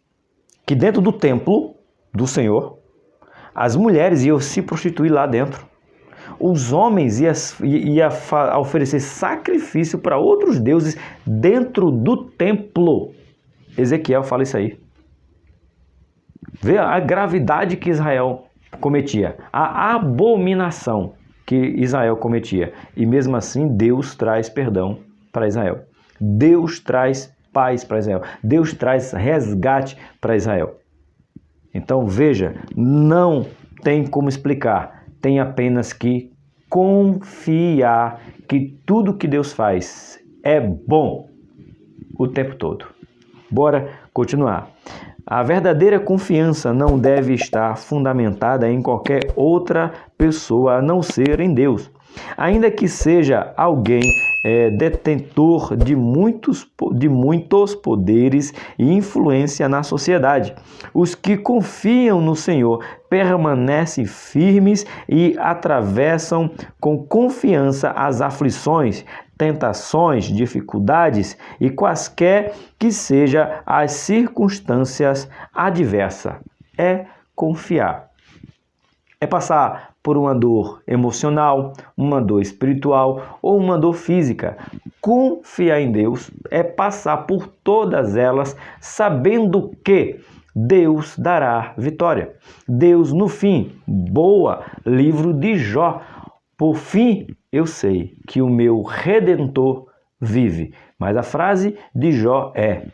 A: Que dentro do templo do Senhor, as mulheres iam se prostituir lá dentro. Os homens iam oferecer sacrifício para outros deuses dentro do templo. Ezequiel fala isso aí. Vê a gravidade que Israel cometia, a abominação que Israel cometia. E mesmo assim, Deus traz perdão para Israel. Deus traz paz para Israel. Deus traz resgate para Israel. Então, veja, não tem como explicar. Tem apenas que confiar que tudo que Deus faz é bom o tempo todo. Bora continuar. A verdadeira confiança não deve estar fundamentada em qualquer outra pessoa a não ser em Deus. Ainda que seja alguém detentor de muitos poderes e influência na sociedade. Os que confiam no Senhor permanecem firmes e atravessam com confiança as aflições, tentações, dificuldades e quaisquer que sejam as circunstâncias adversas. É confiar. É passar por uma dor emocional, uma dor espiritual ou uma dor física. Confiar em Deus é passar por todas elas sabendo que Deus dará vitória. Deus no fim. Boa, livro de Jó. Por fim, eu sei que o meu Redentor vive. Mas a frase de Jó é: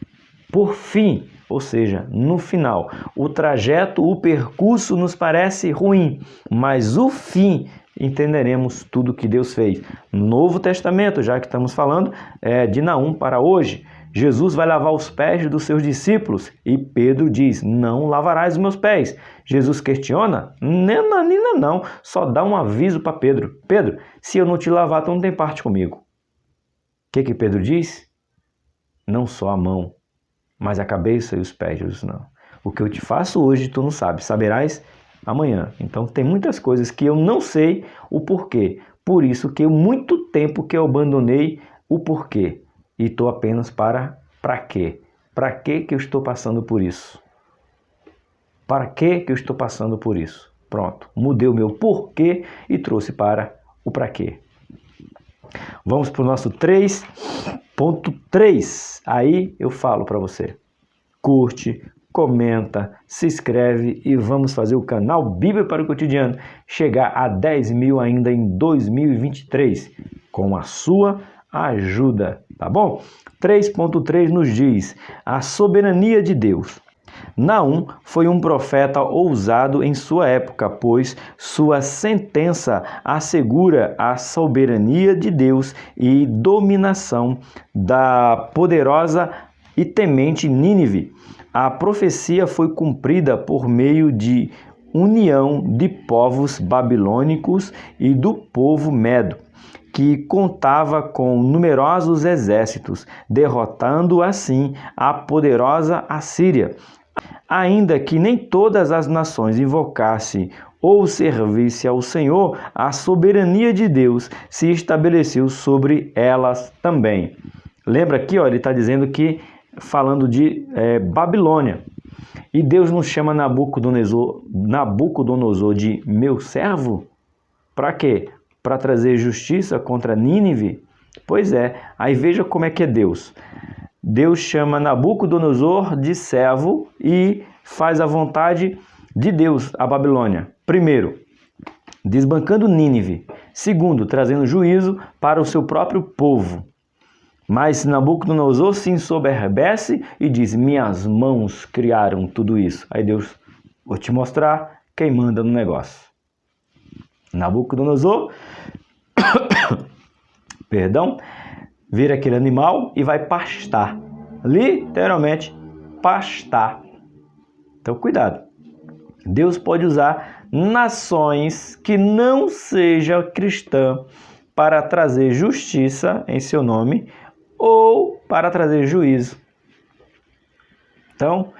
A: por fim, ou seja, no final. O trajeto, o percurso nos parece ruim, mas o fim entenderemos tudo que Deus fez. Novo Testamento, já que estamos falando de Naum para hoje. Jesus vai lavar os pés dos seus discípulos e Pedro diz: não lavarás os meus pés. Jesus questiona: Nananina não, só dá um aviso para Pedro. Pedro, se eu não te lavar, tu não tem parte comigo. O que Pedro diz? Não só a mão, mas a cabeça e os pés. Jesus, não. O que eu te faço hoje, tu não sabes. Saberás amanhã. Então, tem muitas coisas que eu não sei o porquê. Por isso que muito tempo que eu abandonei o porquê. E estou apenas para quê? Para que eu estou passando por isso? Para que eu estou passando por isso? Pronto. Mudei o meu porquê e trouxe para o para quê. Vamos para o nosso 3.3. Aí eu falo para você. Curte, comenta, se inscreve e vamos fazer o canal Bíblia para o Cotidiano chegar a 10 mil ainda em 2023 com a sua ajuda, tá bom? 3.3 nos diz a soberania de Deus. Naum foi um profeta ousado em sua época, pois sua sentença assegura a soberania de Deus e dominação da poderosa e temente Nínive. A profecia foi cumprida por meio de união de povos babilônicos e do povo medo, que contava com numerosos exércitos, derrotando assim a poderosa Assíria. Ainda que nem todas as nações invocassem ou servissem ao Senhor, a soberania de Deus se estabeleceu sobre elas também. Lembra aqui, ó, ele está dizendo que, falando de Babilônia, e Deus nos chama Nabucodonosor de meu servo? Para quê? Para trazer justiça contra Nínive? Pois é, aí veja como é que é Deus. Deus chama Nabucodonosor de servo e faz a vontade de Deus a Babilônia. Primeiro, desbancando Nínive. Segundo, trazendo juízo para o seu próprio povo. Mas Nabucodonosor se ensoberbece e diz: minhas mãos criaram tudo isso. Aí Deus, vou te mostrar quem manda no negócio. Nabucodonosor, perdão, vira aquele animal e vai pastar. Literalmente, pastar. Então, cuidado. Deus pode usar nações que não sejam cristãs para trazer justiça em seu nome ou para trazer juízo. Então,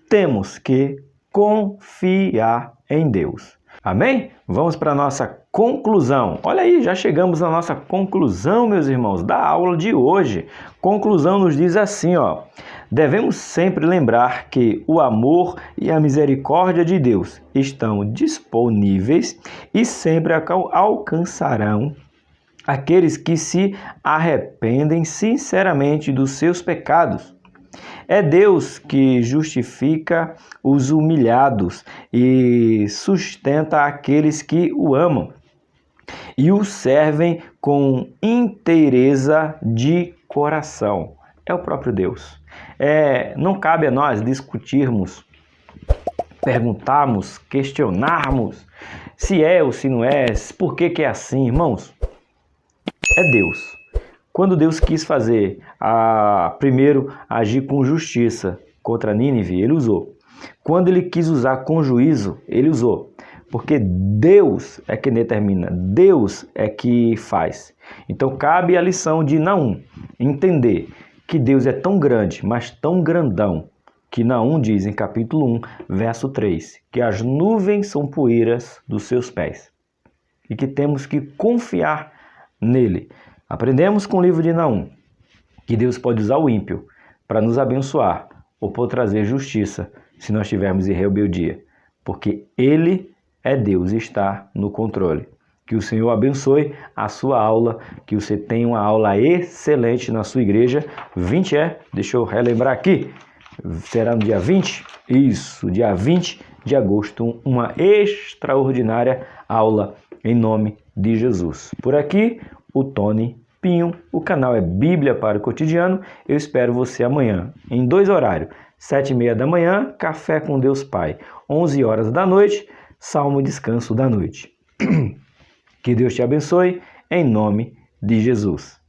A: temos que confiar em Deus. Amém? Vamos para a nossa conclusão. Olha aí, já chegamos na nossa conclusão, meus irmãos, da aula de hoje. Conclusão nos diz assim, ó: devemos sempre lembrar que o amor e a misericórdia de Deus estão disponíveis e sempre alcançarão aqueles que se arrependem sinceramente dos seus pecados. É Deus que justifica os humilhados e sustenta aqueles que o amam e o servem com inteireza de coração. É o próprio Deus. Não cabe a nós discutirmos, perguntarmos, questionarmos se é ou se não é, por que é assim, irmãos. É Deus. Quando Deus quis fazer, primeiro agir com justiça contra Nínive, ele usou. Quando ele quis usar com juízo, ele usou. Porque Deus é quem determina, Deus é que faz. Então cabe a lição de Naum entender que Deus é tão grande, mas tão grandão, que Naum diz em capítulo 1, verso 3, que as nuvens são poeiras dos seus pés. E que temos que confiar nele. Aprendemos com o livro de Naum que Deus pode usar o ímpio para nos abençoar ou por trazer justiça se nós estivermos em rebeldia, porque Ele é Deus e está no controle. Que o Senhor abençoe a sua aula, que você tenha uma aula excelente na sua igreja. 20 deixa eu relembrar aqui, será no dia 20? Isso, dia 20 de agosto, uma extraordinária aula em nome de Jesus. Por aqui, o Tony Pinho, o canal é Bíblia para o Cotidiano. Eu espero você amanhã, em 2 horários, 7h30 da manhã, Café com Deus Pai, 11 horas da noite, Salmo Descanso da Noite. Que Deus te abençoe, em nome de Jesus.